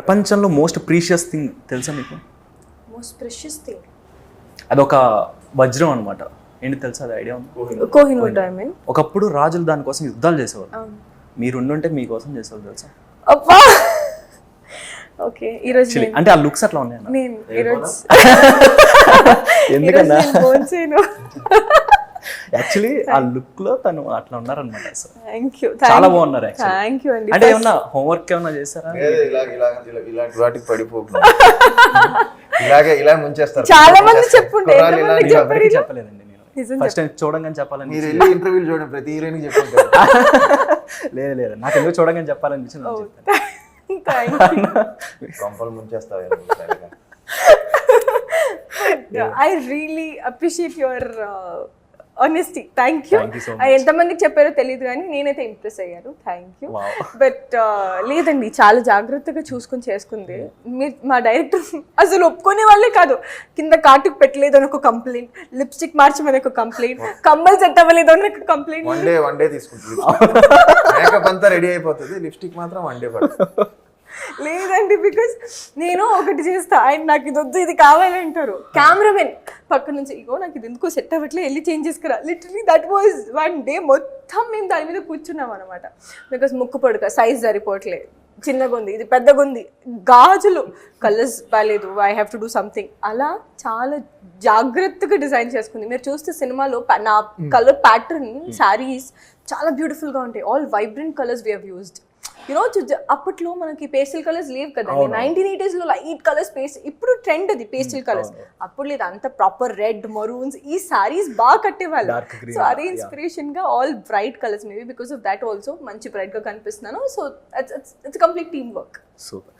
ప్రపంచంలో most precious thing తెలుసా మీకు? మోస్ట్ ప్రెషియస్ థింగ్ అదొక వజ్రం అనమాట. ఏంటి తెలుసా? అది ఐడియా ఉంది? కోహినూర్ డైమండ్. ఒకప్పుడు రాజులు దానికోసం యుద్ధాలు చేసేవారు. మీరు ఉండుంటే మీకోసం చేసేవారు తెలుసా? అబ్బా ఓకే. ఈరోజు Actually, అంటే ఆ లుక్స్ అట్లా ఉన్నాయి. నేను ఈరోజు ఎందుకన్నా భోంచేను. యాక్చువల్లీ ఆ లుక్ లో తను అట్లా ఉన్నారనమాట. థ్యాంక్ యూ, చాలా బాగున్నారు. థ్యాంక్ యూ అండి. అంటే ఏమన్నా హోంవర్క్ ఏమన్నా చేశారా? ఇలాంటి వాటికి పడిపోకుండా ఇలా ముంచేస్తారు. చాలా మంది చెప్పుంటే ఎవరికి చెప్పలేదండి నేను. ఫస్ట్ టైం చూడంగానే చెప్పాలని. మీరు వెళ్ళి ఇంటర్వ్యూలు చూడండి, ప్రతి హీరోయిన్ చెప్పుంటారు. లేదు లేదు, నాకు ఎందుకు చూడంగానే చెప్పాలనిపించింది. కంపలు ముంచేస్తావు. I really appreciate your honesty. Thank you. Thank you so much. ఎంతమందికి చెప్పారో తెలియదు కానీ నేనైతే ఇంప్రెస్ అయ్యాను. Thank you. Wow. బట్ లేదండి, చాలా జాగ్రత్తగా చూసుకొని చేసుకుంది. మీరు మా డైరెక్టర్ అసలు ఒప్పుకునే వాళ్ళే కాదు. కింద కాటుకు పెట్టలేదు అని ఒక కంప్లైంట్, లిప్స్టిక్ మార్చమని ఒక కంప్లైంట్, కమ్మలు సెట్ అవ్వలేదు అని ఒక కంప్లైంట్. వన్ డే తీసుకుంటుంది. మేకప్ అంతా రెడీ అయిపోతుంది, లిప్స్టిక్ మాత్రం వన్ డే పడుతుంది. లేదండి, బికాస్ నేను ఒకటి చేస్తా, ఆయన నాకు ఇది వద్దు ఇది కావాలంటారు. కెమెరామెన్ పక్క నుంచి ఇగో నాకు ఇది ఎందుకో సెట్ అవ్వట్లే, వెళ్ళి చేంజ్ చేసుకురా. Literally that was one day మొత్తం మేము దాని మీద కూర్చున్నాం అనమాట. బికాస్ ముక్కు పొడక సైజ్ సరిపోవట్లే, చిన్నగా ఉంది, ఇది పెద్దగా ఉంది, గాజులు కలర్స్ బాగాలేదు, I have to do something. అలా చాలా జాగ్రత్తగా డిజైన్ చేసుకుంది. మీరు చూస్తే సినిమాలో నా కలర్ ప్యాటర్న్ శారీస్ చాలా బ్యూటిఫుల్గా ఉంటాయి. All vibrant colours we have used. You know అప్పట్లో మనకి పేస్టల్ కలర్స్ లేవు కదండి. 1980s లో లైట్ కలర్స్ ఇప్పుడు ట్రెండ్ అది పేస్టల్ కలర్స్. అప్పుడు లేదు, అంత ప్రాపర్ రెడ్ మరూన్స్ ఈ సారీస్ బాగా కట్టేవాళ్ళు. సో అదే ఇన్స్పిరేషన్ గా all bright colours. Maybe because of that also మంచి బ్రైట్ గా కనిపిస్తున్నాను. So it's complete team work. Super.